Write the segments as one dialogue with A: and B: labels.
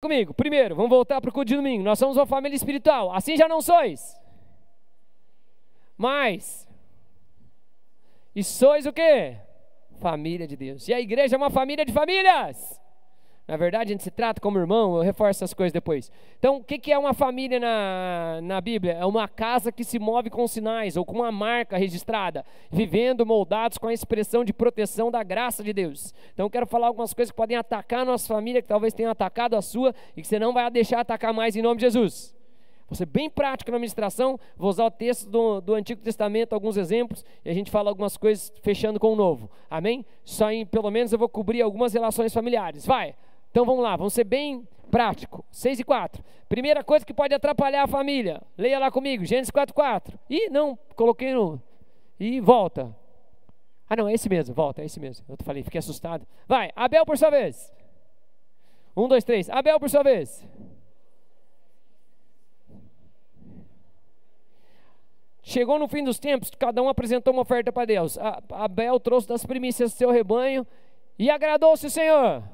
A: Comigo, primeiro, vamos voltar para o culto de domingo. Nós somos uma família espiritual, assim já não sois. Mas, e sois o quê? Família de Deus. E a igreja é uma família de famílias. Na verdade, a gente se trata como irmão, eu reforço essas coisas depois. Então, o que é uma família na Bíblia? É uma casa que se move com sinais, ou com uma marca registrada, vivendo moldados com a expressão de proteção da graça de Deus. Então, eu quero falar algumas coisas que podem atacar a nossa família, que talvez tenham atacado a sua, e que você não vai deixar atacar mais em nome de Jesus. Vou ser bem prático na ministração, vou usar o texto do Antigo Testamento, alguns exemplos, e a gente fala algumas coisas fechando com o Novo. Amém? Só em, pelo menos, eu vou cobrir algumas relações familiares. Vai! Então vamos lá, vamos ser bem prático. 6 e 4. Primeira coisa que pode atrapalhar a família. Leia lá comigo, Gênesis 4:4. Ih, não, coloquei no... E volta. Ah não, é esse mesmo, volta, é esse mesmo. Eu falei, fiquei assustado. Vai, Abel por sua vez. 1, 2, 3. Abel por sua vez. Chegou no fim dos tempos, cada um apresentou uma oferta para Deus. Abel trouxe das primícias do seu rebanho e agradou-se o Senhor.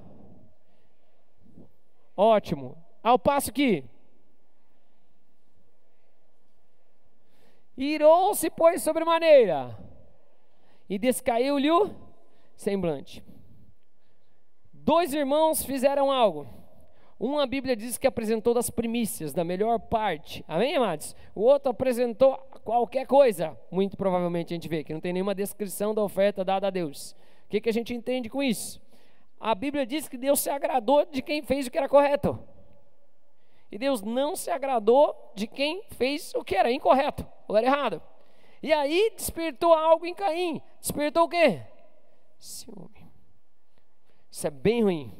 A: Ótimo. Ao passo que irou-se, pois, sobremaneira, e descaiu-lhe o semblante. 2 irmãos fizeram algo. Um, a Bíblia diz que apresentou das primícias, da melhor parte. Amém, amados? O outro apresentou qualquer coisa. Muito provavelmente a gente vê que não tem nenhuma descrição da oferta dada a Deus. O que a gente entende com isso? A Bíblia diz que Deus se agradou de quem fez o que era correto. E Deus não se agradou de quem fez o que era incorreto, ou era errado. E aí despertou algo em Caim. Despertou o quê? Ciúme. Isso é bem ruim.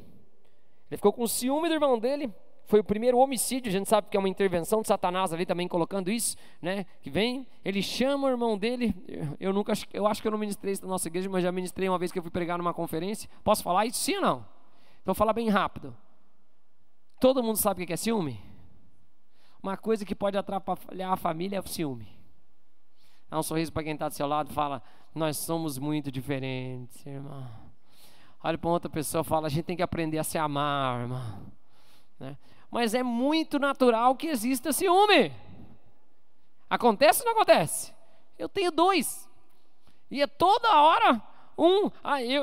A: Ele ficou com ciúme do irmão dele. Foi o primeiro homicídio, a gente sabe que é uma intervenção de Satanás ali também colocando isso, né? Que vem, ele chama o irmão dele. Eu acho que eu não ministrei isso na nossa igreja, mas já ministrei uma vez que eu fui pregar numa conferência. Posso falar isso sim ou não? Então vou falar bem rápido. Todo mundo sabe o que é ciúme? Uma coisa que pode atrapalhar a família é o ciúme. Dá um sorriso para quem está do seu lado e fala: nós somos muito diferentes, irmão. Olha para outra pessoa e fala: a gente tem que aprender a se amar, irmão, né? Mas é muito natural que exista ciúme. Acontece ou não acontece? Eu tenho 2. E é toda hora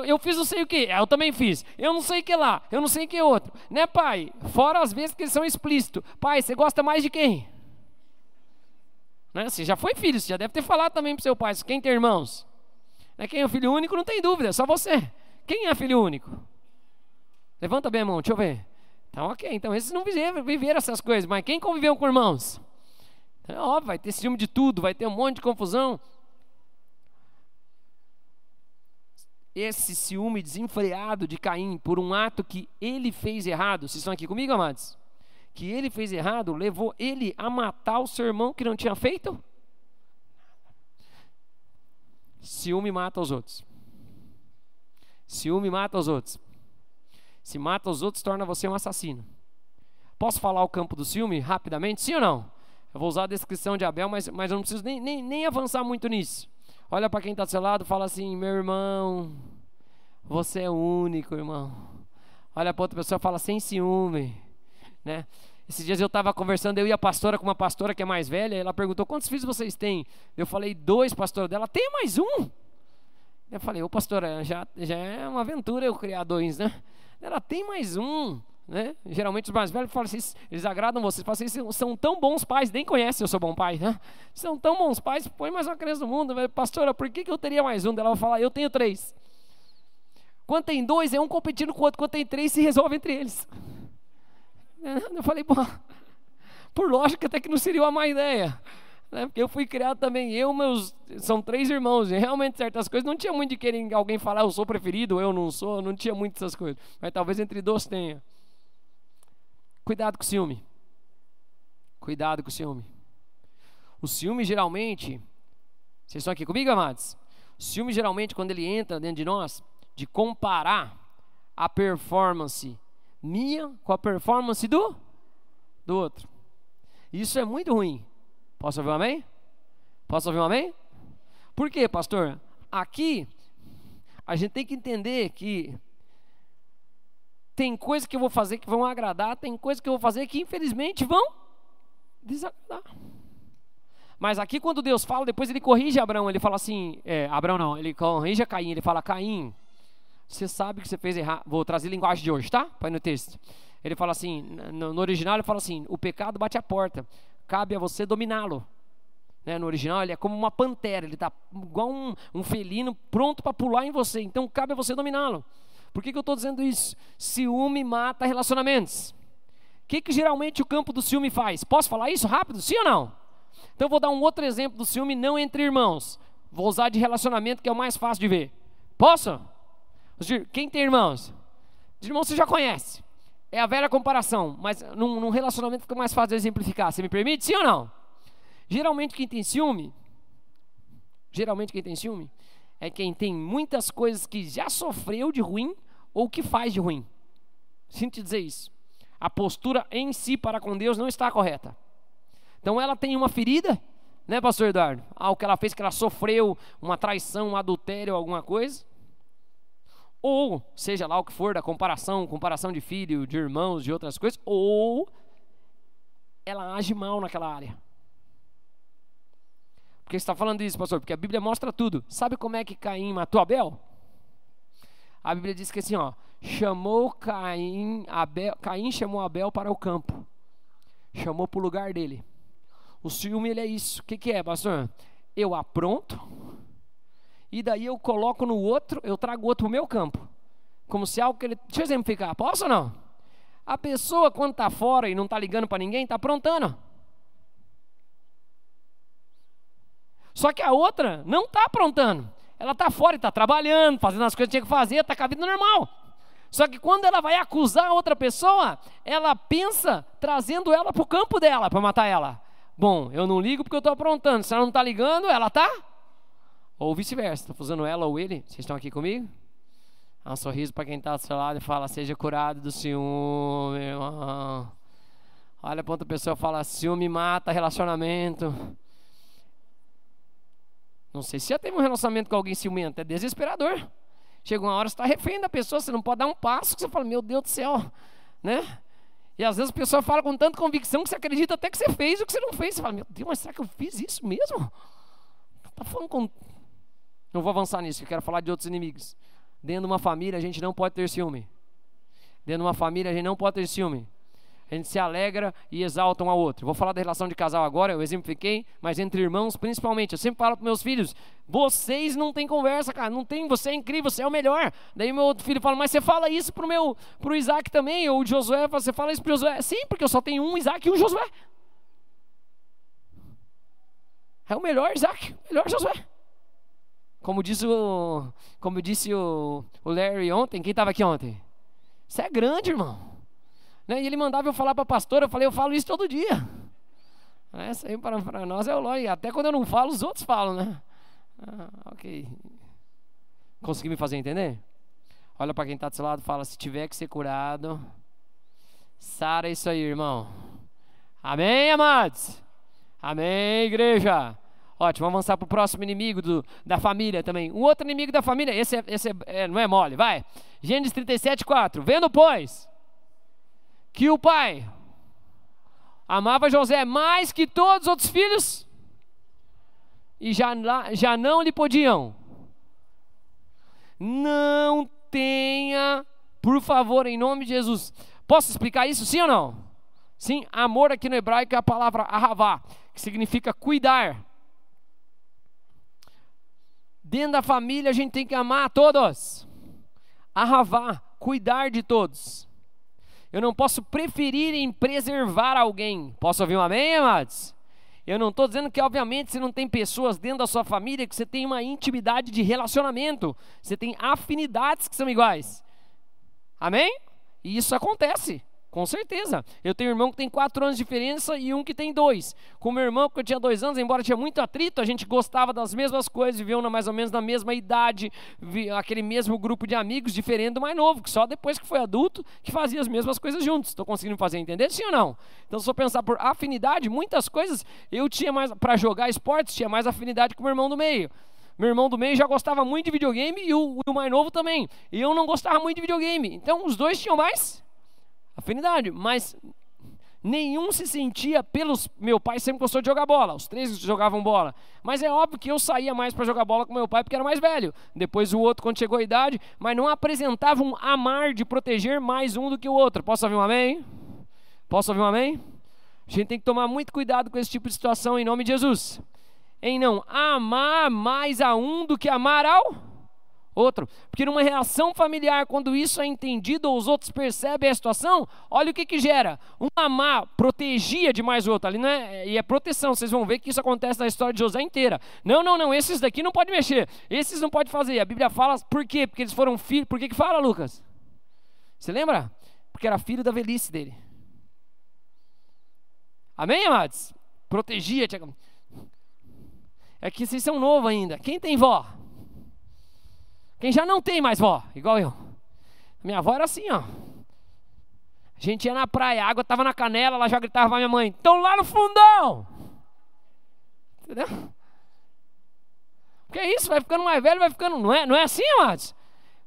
A: eu fiz não sei o que, eu também fiz. Eu não sei o que lá, eu não sei o que outro. Né, pai? Fora as vezes que eles são explícitos. Pai, você gosta mais de quem? Né? Você já foi filho, você já deve ter falado também para seu pai. Quem tem irmãos? Né? Quem é filho único não tem dúvida, é só você. Quem é filho único? Levanta bem a mão, deixa eu ver. Então, ok, então esses não viveram essas coisas, mas quem conviveu com irmãos? Então, óbvio, vai ter ciúme de tudo, vai ter um monte de confusão. Esse ciúme desenfreado de Caim por um ato que ele fez errado, vocês estão aqui comigo, amados? Que ele fez errado, levou ele a matar o seu irmão que não tinha feito? Ciúme mata os outros. Ciúme mata os outros. Se mata os outros, torna você um assassino. Posso falar o campo do ciúme rapidamente? Sim ou não? Eu vou usar a descrição de Abel, mas eu não preciso nem avançar muito nisso. Olha para quem está do seu lado e fala assim: meu irmão, você é único, irmão. Olha para outra pessoa e fala: sem ciúme, né? Esses dias eu estava conversando, eu e a pastora, com uma pastora que é mais velha. Ela perguntou: quantos filhos vocês têm? Eu falei: 2, pastora. Dela: tem mais um? Eu falei: ô pastora, já é uma aventura eu criar 2, né? Ela: tem mais um, né? Geralmente os mais velhos falam assim, eles agradam vocês, falam assim: são tão bons pais, nem conhecem eu sou bom pai, né? São tão bons pais, põe mais uma criança no mundo. Pastora, por que eu teria mais um? Ela vai falar: eu tenho 3. Quando tem 2, é um competindo com o outro. Quando tem 3, se resolve entre eles. Eu falei: bom, por lógica até que não seria uma má ideia, né? Porque eu fui criado também, são 3 irmãos, e realmente certas coisas não tinha muito de querer alguém falar: eu sou preferido, eu não sou, não tinha muito essas coisas, mas talvez entre 2 tenha. Cuidado com o ciúme. Cuidado com o ciúme. O ciúme geralmente, vocês estão aqui comigo, amados? O ciúme geralmente, quando ele entra dentro de nós, de comparar a performance minha com a performance do outro. Isso é muito ruim. Posso ouvir um amém? Posso ouvir um amém? Por quê, pastor? Aqui, a gente tem que entender que Tem coisa que eu vou fazer que vão agradar, tem coisa que eu vou fazer que infelizmente vão desagradar. Mas aqui quando Deus fala, depois ele corrige Abraão, ele fala assim, Abraão não, ele corrige Caim, ele fala, Caim, você sabe que você fez errado, vou trazer a linguagem de hoje, tá? Põe no texto. Ele fala assim, no original ele fala assim, o pecado bate a porta, cabe a você dominá-lo. Né? No original ele é como uma pantera, ele está igual um felino pronto para pular em você, então cabe a você dominá-lo. Por que eu estou dizendo isso? Ciúme mata relacionamentos. O que geralmente o campo do ciúme faz? Posso falar isso rápido, sim ou não? Então eu vou dar um outro exemplo do ciúme não entre irmãos. Vou usar de relacionamento que é o mais fácil de ver. Posso? Quem tem irmãos? De irmãos você já conhece. É a velha comparação, mas num relacionamento fica mais fácil de exemplificar. Você me permite, sim ou não? Geralmente quem tem ciúme é quem tem muitas coisas que já sofreu de ruim ou que faz de ruim. Sinto te dizer isso. A postura em si para com Deus não está correta. Então ela tem uma ferida, né, pastor Eduardo? Algo que ela fez, que ela sofreu uma traição, um adultério, alguma coisa. Ou, seja lá o que for, da comparação de filho, de irmãos, de outras coisas. Ou ela age mal naquela área. Por que você está falando isso, pastor? Porque a Bíblia mostra tudo. Sabe como é que Caim matou Abel? A Bíblia diz que assim, Caim chamou Abel para o campo. Chamou para o lugar dele. O ciúme, ele é isso. O que é, pastor? Eu apronto, e daí eu coloco no outro, eu trago o outro para o meu campo. Como se algo que ele... Deixa eu exemplificar, posso ou não? A pessoa, quando está fora e não está ligando para ninguém, está aprontando. Só que a outra não está aprontando. Ela está fora e está trabalhando, fazendo as coisas que tinha que fazer, está com a vida normal. Só que quando ela vai acusar a outra pessoa, ela pensa trazendo ela para o campo dela, para matar ela. Bom, eu não ligo porque eu estou aprontando. Se ela não está ligando, ela está? Ou vice-versa, estou usando ela ou ele. Vocês estão aqui comigo? Dá um sorriso para quem está do seu lado e fala, seja curado do ciúme, irmão. Olha para outra pessoa e fala, ciúme mata relacionamento. Não sei se já teve um relacionamento com alguém ciumento, é desesperador. Chega uma hora, você está refém da pessoa, você não pode dar um passo, que você fala, meu Deus do céu, né? E às vezes a pessoa fala com tanta convicção que você acredita até que você fez o que você não fez. Você fala, meu Deus, mas será que eu fiz isso mesmo? Tá falando com... Não vou avançar nisso, eu quero falar de outros inimigos. Dentro de uma família a gente não pode ter ciúme. Dentro de uma família a gente não pode ter ciúme. A gente se alegra e exalta um ao outro. Vou falar da relação de casal agora, eu exemplifiquei, mas entre irmãos principalmente. Eu sempre falo para meus filhos, vocês não tem conversa, cara, não tem, você é incrível, você é o melhor. Daí meu outro filho fala, mas você fala isso pro Isaac também, ou o Josué, você fala isso pro Josué. Sim, porque eu só tenho um Isaac e um Josué. É o melhor Isaac, o melhor Josué. Como disse o Larry ontem, quem estava aqui ontem? Você é grande, irmão. Né? E ele mandava eu falar para a pastora, eu falo isso todo dia. Isso aí para nós é o lógico. Até quando eu não falo, os outros falam, né? Ok. Consegui me fazer entender? Olha para quem está do seu lado e fala, se tiver que ser curado, sara isso aí, irmão. Amém, amados? Amém, igreja? Ótimo, vamos avançar para o próximo inimigo da família também. Um outro inimigo da família, esse não é mole, vai. Gênesis 37:4. Vendo, pois, que o pai amava José mais que todos os outros filhos, e já não lhe podiam. Não tenha, por favor, em nome de Jesus. Posso explicar isso, sim ou não? Sim, amor aqui no hebraico é a palavra ahavá, que significa cuidar. Dentro da família a gente tem que amar a todos. Ahavá, cuidar de todos. Eu não posso preferir em preservar alguém. Posso ouvir um amém, amados? Eu não estou dizendo que, obviamente, você não tem pessoas dentro da sua família que você tem uma intimidade de relacionamento. Você tem afinidades que são iguais. Amém? E isso acontece, com certeza. Eu tenho um irmão que tem 4 anos de diferença e um que tem 2. Com meu irmão, que eu tinha 2 anos, embora tinha muito atrito, a gente gostava das mesmas coisas, viviam mais ou menos na mesma idade, aquele mesmo grupo de amigos, diferente do mais novo, que só depois que foi adulto, que fazia as mesmas coisas juntos. Estou conseguindo fazer entender, sim ou não? Então, se eu pensar por afinidade, muitas coisas, eu tinha mais, para jogar esportes, tinha mais afinidade com o meu irmão do meio. Meu irmão do meio já gostava muito de videogame e o mais novo também. E eu não gostava muito de videogame. Então os dois tinham mais afinidade, mas nenhum se sentia pelos... Meu pai sempre gostou de jogar bola, os três jogavam bola. Mas é óbvio que eu saía mais para jogar bola com meu pai porque era mais velho. Depois o outro quando chegou a idade, mas não apresentava um amar de proteger mais um do que o outro. Posso ouvir um amém? Posso ouvir um amém? A gente tem que tomar muito cuidado com esse tipo de situação em nome de Jesus. Em não amar mais a um do que amar ao outro. Porque numa relação familiar, quando isso é entendido ou os outros percebem a situação, olha o que gera. Um amar protegia demais o outro. Ali não é, e é proteção. Vocês vão ver que isso acontece na história de José inteira. Não. Esses daqui não pode mexer. Esses não pode fazer. A Bíblia fala por quê? Porque eles foram filhos. Por que fala, Lucas? Você lembra? Porque era filho da velhice dele. Amém, amados? Protegia. É que vocês são novos ainda. Quem tem vó? Quem já não tem mais vó, igual eu. Minha avó era assim, ó. A gente ia na praia, a água estava na canela, ela já gritava pra minha mãe: estão lá no fundão. Entendeu? Porque é isso, vai ficando mais velho, vai ficando... Não é assim, amados?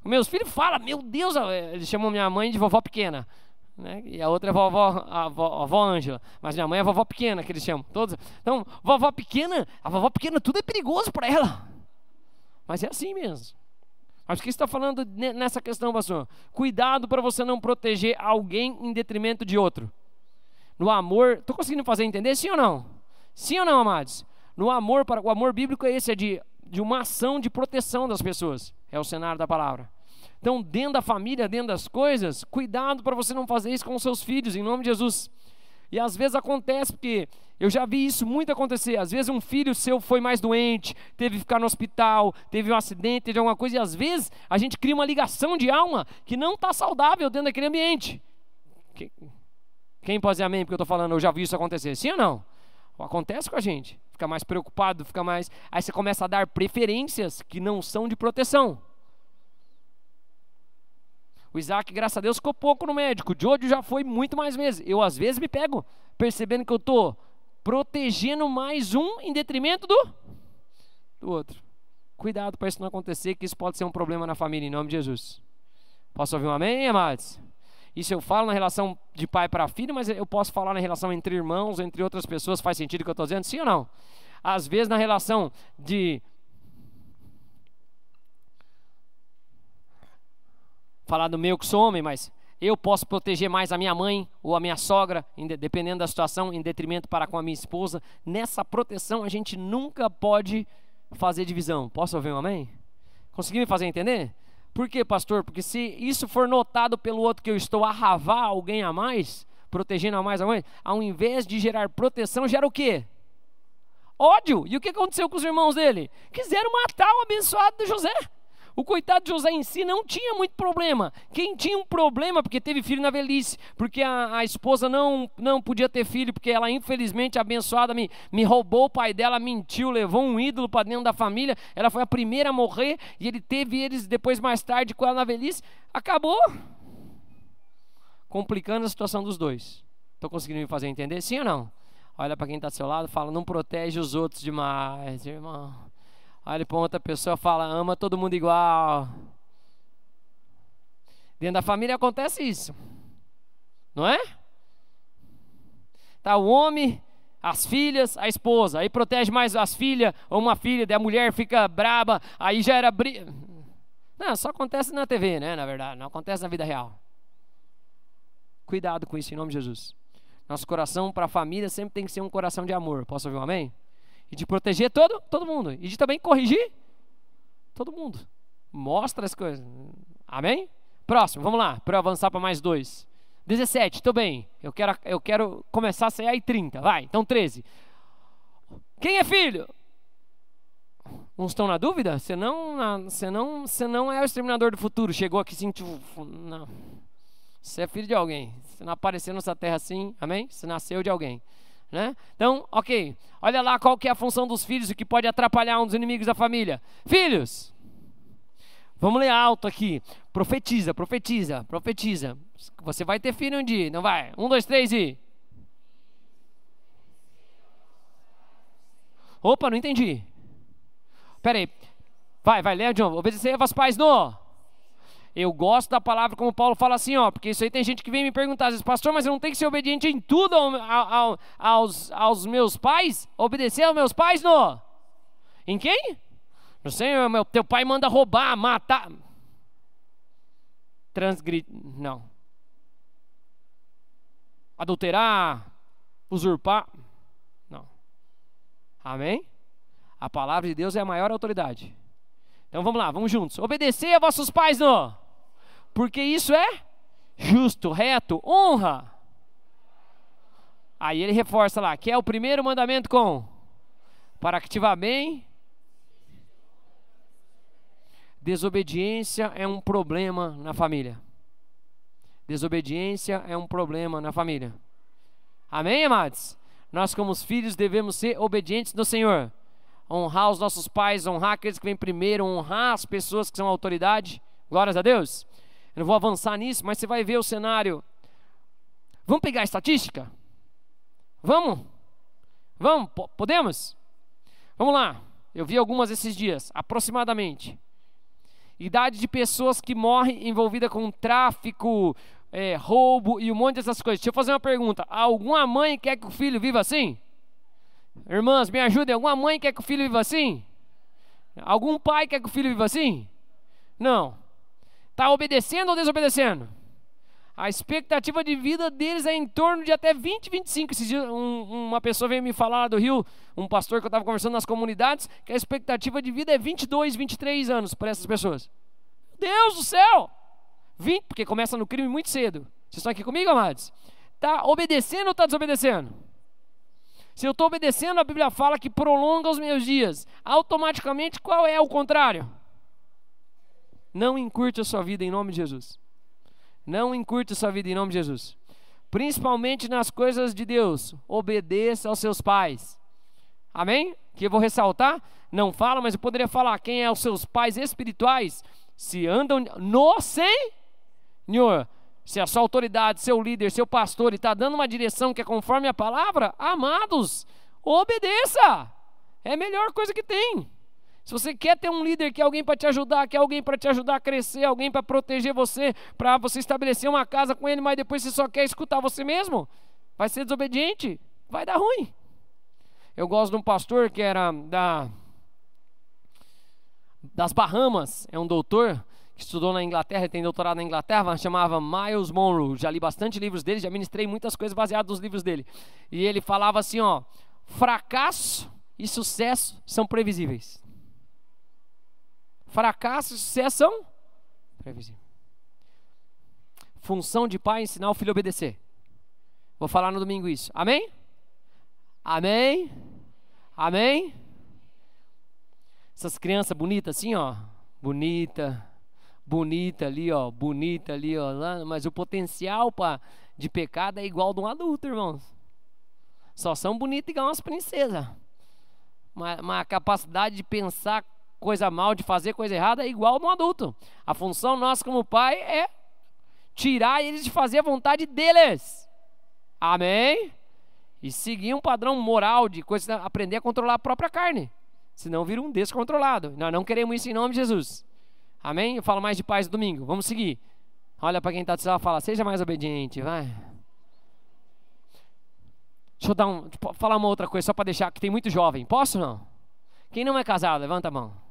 A: Meus filhos falam, meu Deus, eles chamam minha mãe de vovó pequena. Né? E a outra é a vovó Ângela. Mas minha mãe é a vovó pequena, que eles chamam. Todos. Então, vovó pequena, a vovó pequena, tudo é perigoso para ela. Mas é assim mesmo. Acho que você está falando nessa questão, pastor. Cuidado para você não proteger alguém em detrimento de outro. No amor, estou conseguindo fazer entender? Sim ou não? Sim ou não, amados? No amor, o amor bíblico é esse, é de uma ação de proteção das pessoas. É o cenário da palavra. Então, dentro da família, dentro das coisas, cuidado para você não fazer isso com os seus filhos, em nome de Jesus. E às vezes acontece, porque eu já vi isso muito acontecer. Às vezes um filho seu foi mais doente, teve que ficar no hospital, teve um acidente, teve alguma coisa. E às vezes a gente cria uma ligação de alma que não está saudável dentro daquele ambiente. Quem pode dizer amém? Porque eu estou falando, eu já vi isso acontecer. Sim ou não? Acontece com a gente. Fica mais preocupado, fica mais... Aí você começa a dar preferências que não são de proteção. O Isaac, graças a Deus, ficou pouco no médico. O Jojo já foi muito mais vezes. Eu, às vezes, me pego percebendo que eu estou protegendo mais um em detrimento do outro. Cuidado para isso não acontecer, que isso pode ser um problema na família, em nome de Jesus. Posso ouvir um amém, amados? Isso eu falo na relação de pai para filho, mas eu posso falar na relação entre irmãos, entre outras pessoas. Faz sentido o que eu estou dizendo? Sim ou não? Às vezes, na relação de... falar do meu que sou homem, mas eu posso proteger mais a minha mãe ou a minha sogra, dependendo da situação, em detrimento para com a minha esposa. Nessa proteção a gente nunca pode fazer divisão. Posso ouvir um amém? Consegui me fazer entender? Por quê, pastor? Porque se isso for notado pelo outro que eu estou a ravar alguém a mais, protegendo a mais, ao invés de gerar proteção, gera o quê? Ódio. E o que aconteceu com os irmãos dele? Quiseram matar o abençoado de José. O coitado de José em si não tinha muito problema. Quem tinha um problema, porque teve filho na velhice, porque a esposa não podia ter filho, porque ela infelizmente abençoada me roubou o pai dela, mentiu, levou um ídolo para dentro da família, ela foi a primeira a morrer, e ele teve eles depois mais tarde com ela na velhice, acabou complicando a situação dos dois. Estou conseguindo me fazer entender? Sim ou não? Olha para quem está do seu lado, fala, não protege os outros demais, irmão. Aí ele para outra pessoa fala, ama todo mundo igual. Dentro da família acontece isso. Não é? Tá o homem, as filhas, a esposa. Aí protege mais as filhas ou uma filha, daí a mulher fica braba. Aí já era briga. Não, só acontece na TV, né? Na verdade, não acontece na vida real. Cuidado com isso em nome de Jesus. Nosso coração para a família sempre tem que ser um coração de amor. Posso ouvir um amém? E de proteger todo mundo. E de também corrigir todo mundo. Mostra as coisas. Amém? Próximo, vamos lá. Para eu avançar para mais 2. 17, estou bem. Eu quero começar a sair aí 30. Vai, então 13. Quem é filho? Uns estão na dúvida? Você não é o exterminador do futuro. Chegou aqui e sentiu... Não. Você é filho de alguém. Você não apareceu nessa terra assim. Amém? Você nasceu de alguém. Né? Então, ok, olha lá qual que é a função dos filhos, o que pode atrapalhar um dos inimigos da família. Filhos, vamos ler alto aqui. Profetiza. Você vai ter filho um dia, não vai? 1, 2, 3 e... Opa, não entendi. Peraí, Vai, lê de novo. Obedecei a vossos pais no... Eu gosto da palavra como Paulo fala assim, ó, porque isso aí tem gente que vem me perguntar, às vezes, pastor, mas eu não tenho que ser obediente em tudo aos meus pais? Obedecer aos meus pais no... Em quem? Não sei, teu pai manda roubar, matar... Não. Adulterar, usurpar... Não. Amém? A palavra de Deus é a maior autoridade. Então vamos lá, vamos juntos. Obedecer a vossos pais no... Porque isso é justo, reto, honra. Aí ele reforça lá, que é o primeiro mandamento com... Para que te vá bem. Desobediência é um problema na família. Desobediência é um problema na família. Amém, amados? Nós como filhos devemos ser obedientes do Senhor. Honrar os nossos pais, honrar aqueles que vêm primeiro, honrar as pessoas que são autoridade. Glórias a Deus. Eu não vou avançar nisso, mas você vai ver o cenário. Vamos pegar a estatística? Vamos? Podemos? Vamos lá. Eu vi algumas esses dias, aproximadamente. Idade de pessoas que morrem envolvida com tráfico, roubo e um monte dessas coisas. Deixa eu fazer uma pergunta. Alguma mãe quer que o filho viva assim? Irmãs, me ajudem. Alguma mãe quer que o filho viva assim? Algum pai quer que o filho viva assim? Não. Está obedecendo ou desobedecendo? A expectativa de vida deles é em torno de até 20, 25. Esses dias, uma pessoa veio me falar lá do Rio, um pastor que eu estava conversando nas comunidades, que a expectativa de vida é 22, 23 anos para essas pessoas. Deus do céu! 20, porque começa no crime muito cedo. Vocês estão aqui comigo, amados? Está obedecendo ou está desobedecendo? Se eu estou obedecendo, a Bíblia fala que prolonga os meus dias. Automaticamente, qual é o contrário? Não encurte a sua vida em nome de Jesus. Não encurte a sua vida em nome de Jesus. Principalmente nas coisas de Deus. Obedeça aos seus pais. Amém? Que eu vou ressaltar. Não fala, mas eu poderia falar. Quem é os seus pais espirituais? Se andam no Senhor. Se a sua autoridade, seu líder, seu pastor está dando uma direção que é conforme a palavra, amados, obedeça. É a melhor coisa que tem. Se você quer ter um líder, quer alguém para te ajudar, quer alguém para te ajudar a crescer, alguém para proteger você, para você estabelecer uma casa com ele, mas depois você só quer escutar você mesmo, vai ser desobediente, vai dar ruim. Eu gosto de um pastor que era das Bahamas, é um doutor que estudou na Inglaterra, tem doutorado na Inglaterra, chamava Miles Monroe. Já li bastante livros dele, já ministrei muitas coisas baseadas nos livros dele. E ele falava assim, ó, fracasso e sucesso são previsíveis. Fracasso e sucesso são previsíveis. Função de pai é ensinar o filho a obedecer. Vou falar no domingo isso. Amém? Amém? Amém? Essas crianças bonitas assim, ó. Bonita ali, ó. Bonita ali, ó. Mas o potencial de pecado é igual de um adulto, irmãos. Só são bonitas igual umas princesas. Mas a capacidade de pensar coisa mal, de fazer coisa errada é igual de um adulto. A função nossa como pai é tirar eles de fazer a vontade deles. Amém? E seguir um padrão moral de coisa, aprender a controlar a própria carne. Senão vira um descontrolado. Nós não queremos isso em nome de Jesus. Amém? Eu falo mais de paz domingo. Vamos seguir. Olha para quem está do céu e fala, seja mais obediente, vai. Deixa eu falar uma outra coisa só para deixar, que tem muito jovem. Posso ou não? Quem não é casado, levanta a mão.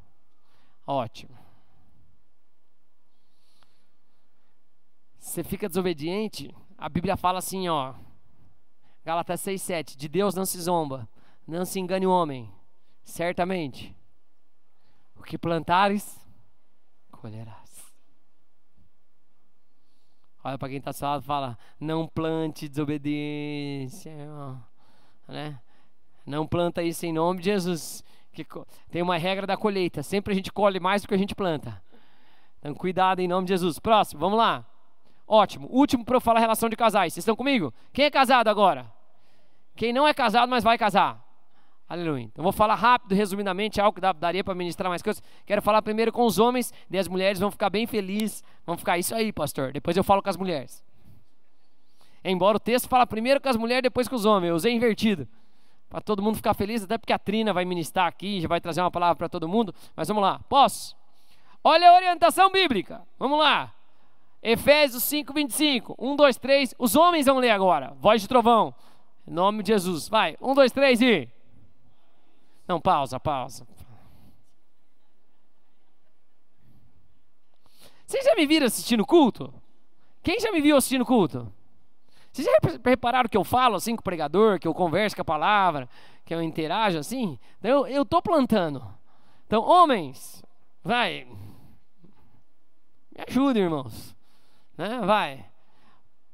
A: Ótimo. Você fica desobediente, a Bíblia fala assim, ó. Gálatas 6:7, de Deus não se zomba, não se engane o homem. Certamente, o que plantares, colherás. Olha para quem está do seu lado e fala, não plante desobediência, né? Não planta isso em nome de Jesus. Que tem uma regra da colheita, sempre a gente colhe mais do que a gente planta. Então cuidado em nome de Jesus. Próximo, vamos lá. Ótimo, último para eu falar relação de casais. Vocês estão comigo? Quem é casado agora? Quem não é casado, mas vai casar. Aleluia. Então vou falar rápido, resumidamente, algo que daria para ministrar mais coisas. Quero falar primeiro com os homens, e as mulheres vão ficar bem felizes. Vão ficar, isso aí, pastor. Depois eu falo com as mulheres. Embora o texto fala primeiro com as mulheres, depois com os homens. Eu usei invertido. Para todo mundo ficar feliz, até porque a Trina vai ministrar aqui, já vai trazer uma palavra para todo mundo. Mas vamos lá, posso? Olha a orientação bíblica, vamos lá. Efésios 5:25, 1, 2, 3, os homens vão ler agora, voz de trovão, em nome de Jesus, vai, 1, 2, 3 e... Não, pausa. Vocês já me viram assistindo culto? Quem já me viu assistindo culto? Vocês já repararam que eu falo assim com o pregador, que eu converso com a palavra, que eu interajo assim? Então eu estou plantando. Então, homens, vai, me ajudem, irmãos. Né? Vai.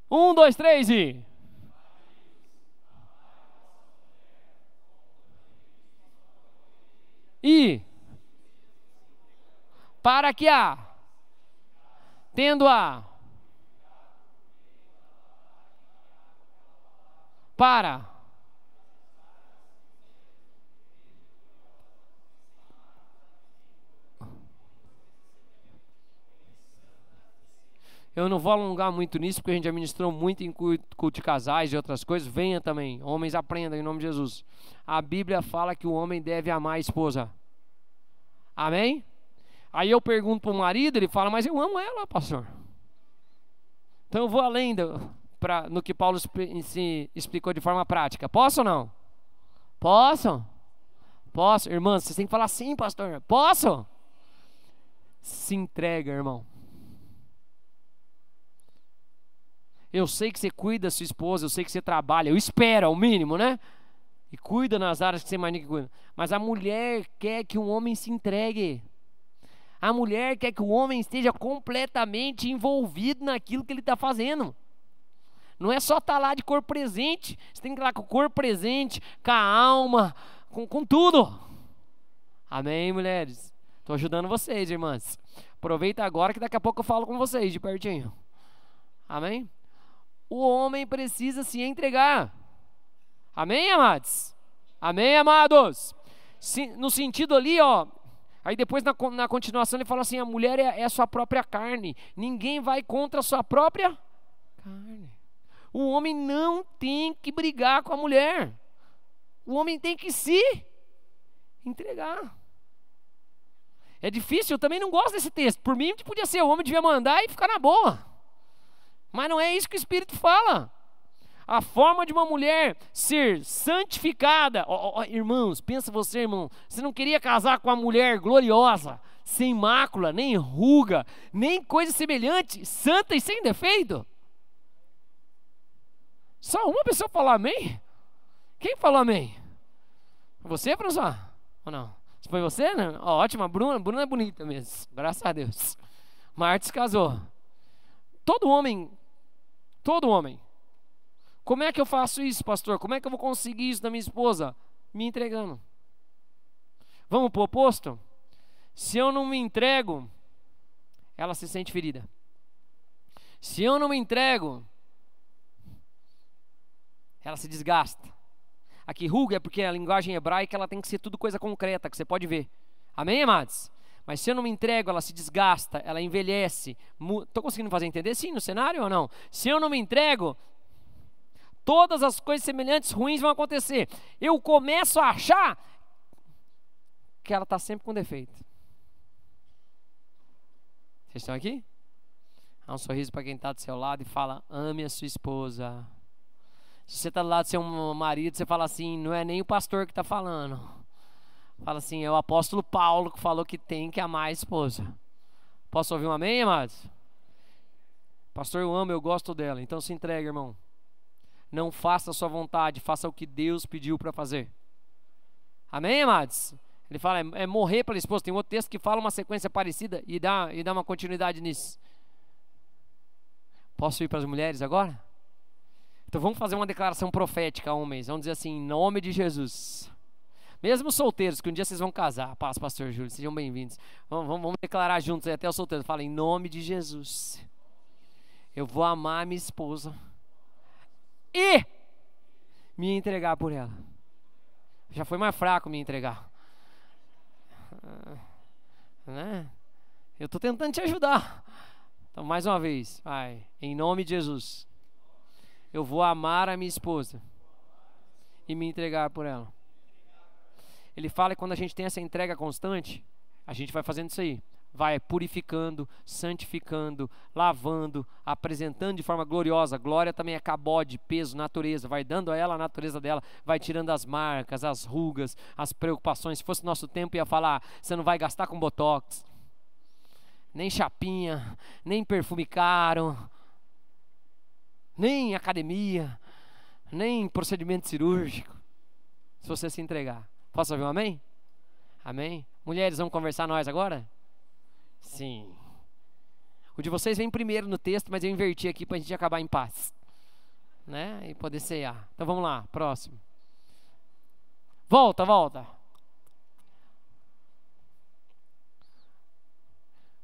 A: 1, 2, 3 e... E... Para que a... Tendo a... Para... Eu não vou alongar muito nisso, porque a gente já ministrou muito em culto de casais e outras coisas. Venha também, homens, aprendam em nome de Jesus. A Bíblia fala que o homem deve amar a esposa. Amém? Aí eu pergunto para o marido, ele fala, mas eu amo ela, pastor. Então eu vou além no que Paulo explicou de forma prática. Posso ou não? Posso? Posso? Irmãs, vocês têm que falar sim, pastor. Posso? Se entrega, irmão. Eu sei que você cuida da sua esposa, eu sei que você trabalha, eu espero, ao mínimo, né? E cuida nas áreas que você imagina que cuida. Mas a mulher quer que o homem se entregue. A mulher quer que o homem esteja completamente envolvido naquilo que ele está fazendo. Não é só estar lá de corpo presente, você tem que ir lá com o corpo presente, com a alma, com tudo. Amém, mulheres? Estou ajudando vocês, irmãs. Aproveita agora que daqui a pouco eu falo com vocês de pertinho. Amém? O homem precisa se entregar. Amém, amados? Amém, amados? No sentido ali, ó. Aí depois na continuação ele fala assim, a mulher é a sua própria carne. Ninguém vai contra a sua própria carne. O homem não tem que brigar com a mulher. O homem tem que se entregar. É difícil, eu também não gosto desse texto. Por mim podia ser, o homem devia mandar e ficar na boa. Mas não é isso que o Espírito fala. A forma de uma mulher ser santificada. Irmãos, pensa você, irmão. Você não queria casar com uma mulher gloriosa, sem mácula, nem ruga, nem coisa semelhante, santa e sem defeito? Só uma pessoa falou amém? Quem falou amém? Você, François? Ou não? Foi você, né? Ótima, Bruna é bonita mesmo. Graças a Deus. Marta se casou. Todo homem. Como é que eu faço isso, pastor? Como é que eu vou conseguir isso da minha esposa? Me entregando. Vamos para o oposto? Se eu não me entrego, ela se sente ferida. Se eu não me entrego, ela se desgasta. Aqui, ruga é porque a linguagem hebraica ela tem que ser tudo coisa concreta, que você pode ver. Amém, amados? Mas se eu não me entrego, ela se desgasta, ela envelhece. Estou conseguindo fazer entender? Sim, no cenário ou não? Se eu não me entrego, todas as coisas semelhantes ruins vão acontecer. Eu começo a achar que ela está sempre com defeito. Vocês estão aqui? Dá um sorriso para quem está do seu lado e fala, ame a sua esposa. Se você está do lado do seu marido, você fala assim, não é nem o pastor que está falando. Fala assim, é o apóstolo Paulo que falou que tem que amar a esposa. Posso ouvir um amém, amados? Pastor, eu amo, eu gosto dela. Então se entrega, irmão. Não faça a sua vontade, faça o que Deus pediu para fazer. Amém, amados? Ele fala, é morrer pela esposa. Tem outro texto que fala uma sequência parecida e dá uma continuidade nisso. Posso ir para as mulheres agora? Então vamos fazer uma declaração profética, homens. Vamos dizer assim, em nome de Jesus. Mesmo solteiros, que um dia vocês vão casar. Paz, pastor Júlio, sejam bem-vindos. Vamos declarar juntos aí, até os solteiros. Fala, em nome de Jesus. Eu vou amar minha esposa. E me entregar por ela. Já foi mais fraco me entregar. Né? Eu estou tentando te ajudar. Então, mais uma vez. Vai, em nome de Jesus. Eu vou amar a minha esposa. e me entregar por ela. Ele fala que quando a gente tem essa entrega constante, a gente vai fazendo isso aí. Vai purificando, santificando, lavando, apresentando de forma gloriosa. Glória também é cabode, peso, natureza. Vai dando a ela a natureza dela, vai tirando as marcas, as rugas, as preocupações. Se fosse nosso tempo, ia falar, você não vai gastar com botox, nem chapinha, nem perfume caro, nem academia, nem procedimento cirúrgico, se você se entregar. Posso ouvir um amém? Amém? Mulheres, vamos conversar nós agora? Sim. O de vocês vem primeiro no texto, mas eu inverti aqui para a gente acabar em paz, né? E poder ceiar. Então vamos lá, próximo. Volta.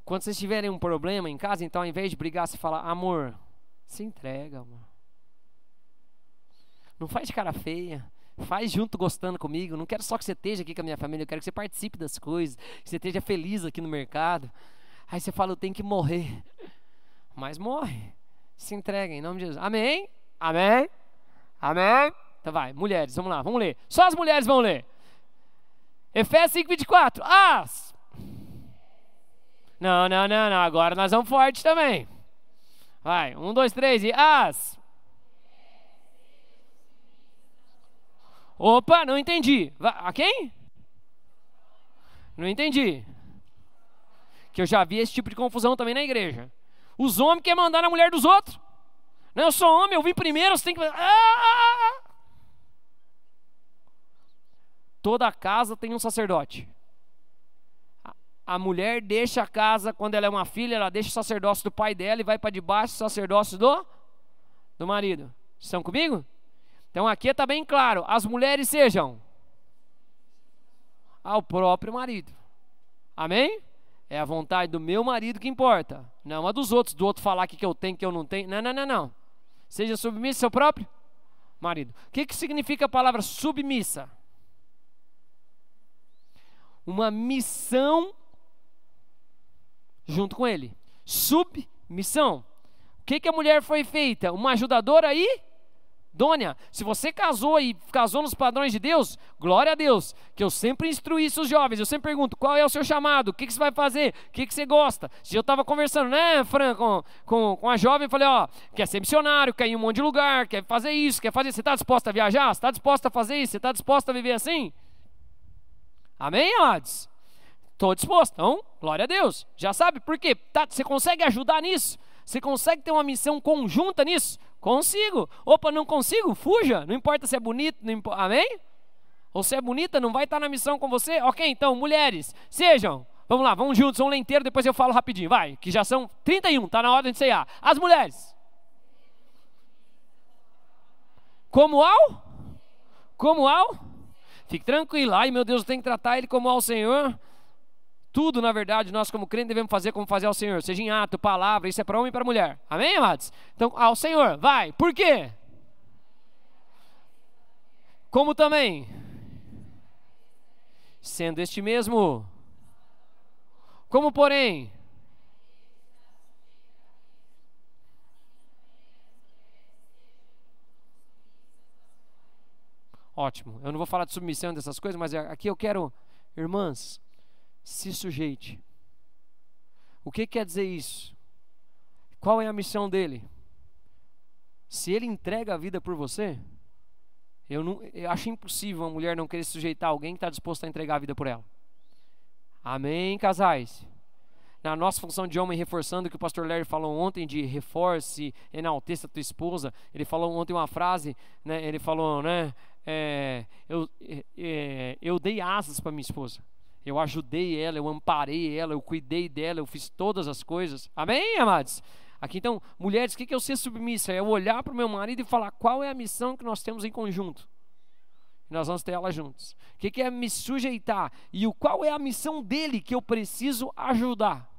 A: Quando vocês tiverem um problema em casa, então ao invés de brigar, você fala, amor, se entrega, amor. Não faz de cara feia. Faz junto gostando comigo. Não quero só que você esteja aqui com a minha família. Eu quero que você participe das coisas, que você esteja feliz aqui no mercado. Aí você fala, eu tenho que morrer. Mas morre. Se entrega em nome de Jesus. Amém? Amém? Amém? Então vai, mulheres, vamos lá, vamos ler. Só as mulheres vão ler. Efésios 5:24. Não. Agora nós vamos forte também. Vai, 1, 2, 3 e as. Opa, não entendi. A quem? Não entendi. Que eu já vi esse tipo de confusão também na igreja. Os homens querem mandar na mulher dos outros. Não, eu sou homem, eu vim primeiro, você tem que... Toda casa tem um sacerdote. A mulher deixa a casa, quando ela é uma filha, ela deixa o sacerdócio do pai dela e vai para debaixo do sacerdócio do marido. Estão comigo? Então aqui está bem claro, as mulheres sejam ao próprio marido. Amém? É a vontade do meu marido que importa, não a dos outros, do outro falar que eu tenho, que eu não tenho. Não. Seja submissa ao seu próprio marido. O que significa a palavra submissa? Uma missão junto com ele. Submissão. O que a mulher foi feita? Uma ajudadora e idônea. Se você casou e casou nos padrões de Deus, glória a Deus, que eu sempre instruí isso os jovens, eu sempre pergunto, qual é o seu chamado, o que você vai fazer, o que você gosta. Se eu estava conversando, né, Fran, com a jovem, eu falei, quer ser missionário, quer ir em um monte de lugar, quer fazer isso, você está disposta a viajar, você está disposta a fazer isso, você está disposta a viver assim? Amém, amados? Estou disposto, então, glória a Deus. Já sabe por quê? Você consegue ajudar nisso? Você consegue ter uma missão conjunta nisso? Consigo. Opa, não consigo? Fuja. Não importa se é bonito, amém? Ou se é bonita, não vai estar na missão com você? Ok, então, mulheres, sejam. Vamos lá, vamos juntos, vamos ler inteiro, depois eu falo rapidinho. Vai, que já são 31, está na hora de ceiar. As mulheres. Como ao? Fique tranquilo. Ai, meu Deus, eu tenho que tratar ele como ao Senhor. Tudo, na verdade, nós como crentes devemos fazer como fazer ao Senhor. Seja em ato, palavra, isso é para homem e para mulher. Amém, amados? Então, ao Senhor, vai. Por quê? Como também? Sendo este mesmo. Como, porém? Ótimo. Eu não vou falar de submissão dessas coisas, mas aqui eu quero, irmãs, se sujeite. O que quer dizer isso? Qual é a missão dele? Se ele entrega a vida por você, eu acho impossível uma mulher não querer se sujeitar a alguém que está disposto a entregar a vida por ela. Amém, casais? Na nossa função de homem, reforçando o que o pastor Larry falou ontem, de reforce, enalteça a tua esposa. Ele falou ontem uma frase, né? Ele falou, né? Eu dei asas para minha esposa. Eu ajudei ela, eu amparei ela, eu cuidei dela, eu fiz todas as coisas. Amém, amados? Aqui então, mulheres, o que é eu ser submissa? É eu olhar para o meu marido e falar qual é a missão que nós temos em conjunto. E nós vamos ter ela juntos. O que é me sujeitar? E qual é a missão dele que eu preciso ajudar?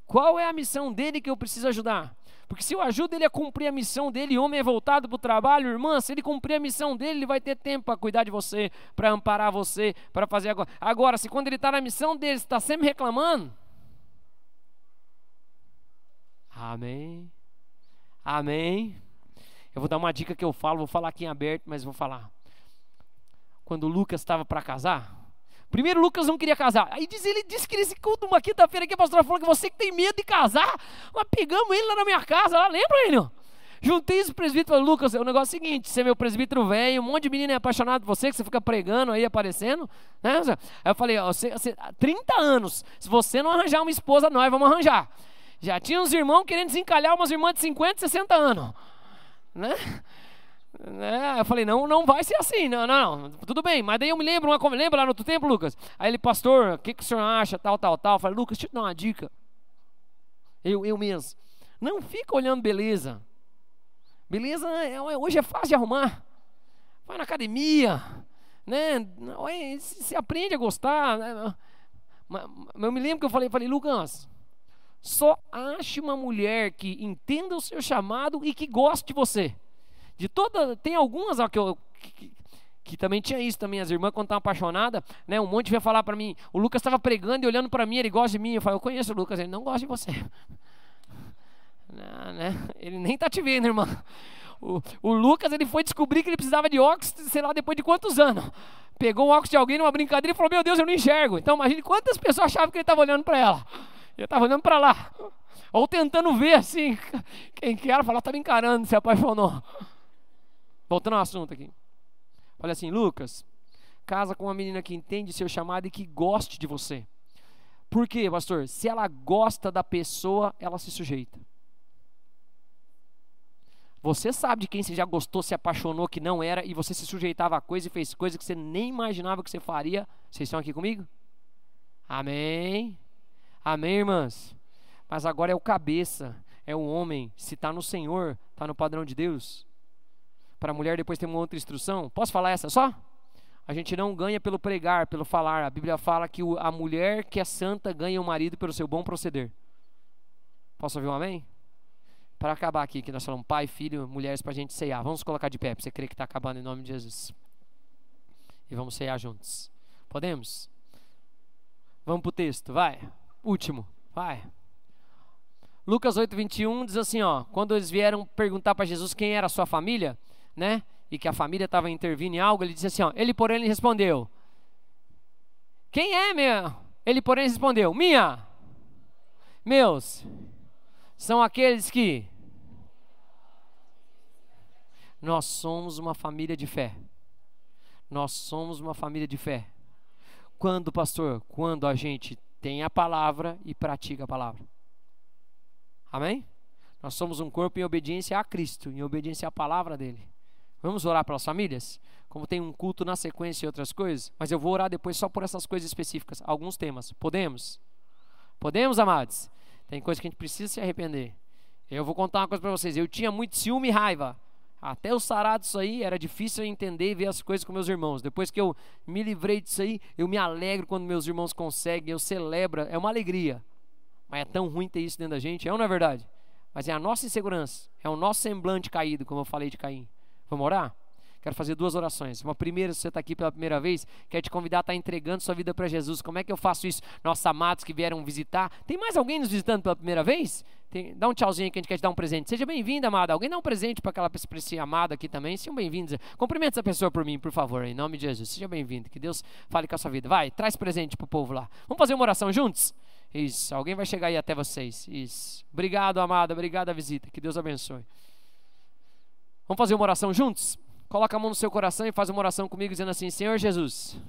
A: Qual é a missão dele que eu preciso ajudar? Porque se eu ajudo ele a cumprir a missão dele, homem é voltado para o trabalho, irmã, se ele cumprir a missão dele, ele vai ter tempo para cuidar de você, para amparar você, para fazer agora. Agora, se quando ele está na missão dele, você está sempre reclamando. Amém. Amém. Eu vou dar uma dica que eu falo, vou falar aqui em aberto, mas vou falar. Quando o Lucas estava para casar, primeiro o Lucas não queria casar. Aí ele disse que nesse culto, uma quinta-feira que a pastora falou que você que tem medo de casar, nós pegamos ele lá na minha casa, lá, lembra ele? Juntei esse presbítero e falei, Lucas, o negócio é o seguinte, você é meu presbítero velho, um monte de menino é apaixonado por você, que você fica pregando aí, aparecendo, né? Aí eu falei, você 30 anos, se você não arranjar uma esposa, nós vamos arranjar. Já tinha uns irmãos querendo desencalhar umas irmãs de 50, 60 anos, né? Eu falei, não vai ser assim, não, tudo bem, mas daí eu me lembro, lembra lá no outro tempo, Lucas? Aí ele, pastor, o que o senhor acha, tal, eu falei, Lucas, deixa eu te dar uma dica, eu mesmo, não fica olhando beleza hoje é fácil de arrumar, vai na academia, né, você aprende a gostar, né? Mas eu me lembro que eu falei, Lucas, só ache uma mulher que entenda o seu chamado e que goste de você. Tem algumas que também tinha isso também, as irmãs quando estavam apaixonadas, né, um monte veio falar para mim, o Lucas estava pregando e olhando para mim, ele gosta de mim, eu falei, eu conheço o Lucas, ele não gosta de você. Não, né? Ele nem está te vendo, irmã. O Lucas, ele foi descobrir que ele precisava de óculos, sei lá, depois de quantos anos. Pegou um óculos de alguém numa brincadeira e falou, meu Deus, eu não enxergo. Então imagine quantas pessoas achavam que ele estava olhando para ela. Ele estava olhando para lá. Ou tentando ver assim, quem que era, falou, estava encarando, se apaixonou. Voltando ao assunto aqui. Falei assim, Lucas, casa com uma menina que entende seu chamado e que goste de você. Por quê, pastor? Se ela gosta da pessoa, ela se sujeita. Você sabe de quem você já gostou, se apaixonou, que não era, e você se sujeitava a coisa e fez coisa que você nem imaginava que você faria. Vocês estão aqui comigo? Amém? Amém, irmãs? Mas agora é o cabeça, é o homem. Se está no Senhor, está no padrão de Deus. Para a mulher depois tem uma outra instrução. Posso falar essa só? A gente não ganha pelo pregar, pelo falar. A Bíblia fala que a mulher que é santa ganha o marido pelo seu bom proceder. Posso ouvir um amém? Para acabar aqui, que nós falamos pai, filho, mulheres, para a gente ceiar. Vamos colocar de pé, para você crer que está acabando em nome de Jesus. E vamos ceiar juntos. Podemos? Vamos para o texto, vai. Último, vai. Lucas 8:21 diz assim, ó. Quando eles vieram perguntar para Jesus quem era a sua família, né? E que a família estava intervindo em algo, ele disse assim, ó. Ele, porém, lhe respondeu. Quem é minha? Ele, porém, respondeu. Meus. São aqueles que nós somos uma família de fé. Nós somos uma família de fé. Quando, pastor? Quando a gente tem a palavra e pratica a palavra. Amém? Nós somos um corpo em obediência a Cristo, em obediência à palavra dele. Vamos orar pelas famílias? Como tem um culto na sequência e outras coisas, mas eu vou orar depois só por essas coisas específicas, alguns temas. Podemos? Podemos, amados? Tem coisa que a gente precisa se arrepender. Eu vou contar uma coisa para vocês. Eu tinha muito ciúme e raiva. Até eu sarar disso aí, era difícil eu entender e ver as coisas com meus irmãos. Depois que eu me livrei disso aí, eu me alegro quando meus irmãos conseguem, eu celebro. É uma alegria. Mas é tão ruim ter isso dentro da gente, é ou não é verdade? Mas é a nossa insegurança, é o nosso semblante caído, como eu falei de Caim. Vamos orar? Quero fazer 2 orações. Uma primeira, se você está aqui pela primeira vez, quero te convidar a estar entregando sua vida para Jesus. Como é que eu faço isso? Nossos amados que vieram visitar. Tem mais alguém nos visitando pela primeira vez? Dá um tchauzinho que a gente quer te dar um presente. Seja bem-vinda, amada. Alguém dá um presente para esse amado aqui também. Sejam bem-vindos. Cumprimenta essa pessoa por mim, por favor, em nome de Jesus. Seja bem-vindo. Que Deus fale com a sua vida. Vai, traz presente para o povo lá. Vamos fazer uma oração juntos? Isso, alguém vai chegar aí até vocês. Isso. Obrigado, amada. Obrigado a visita. Que Deus abençoe. Vamos fazer uma oração juntos? Coloca a mão no seu coração e faz uma oração comigo dizendo assim: Senhor Jesus,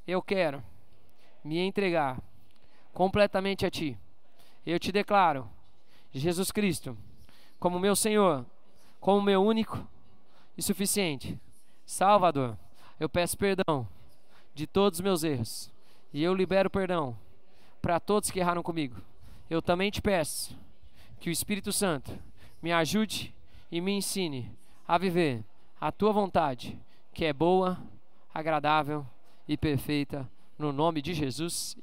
A: eu quero me entregar completamente a Ti. Eu te declaro Jesus Cristo como meu Senhor, como meu único e suficiente Salvador. Eu peço perdão de todos os meus erros e eu libero perdão para todos que erraram comigo. Eu também te peço que o Espírito Santo me ajude e me ensine a viver a Tua vontade, que é boa, agradável e perfeita, no nome de Jesus.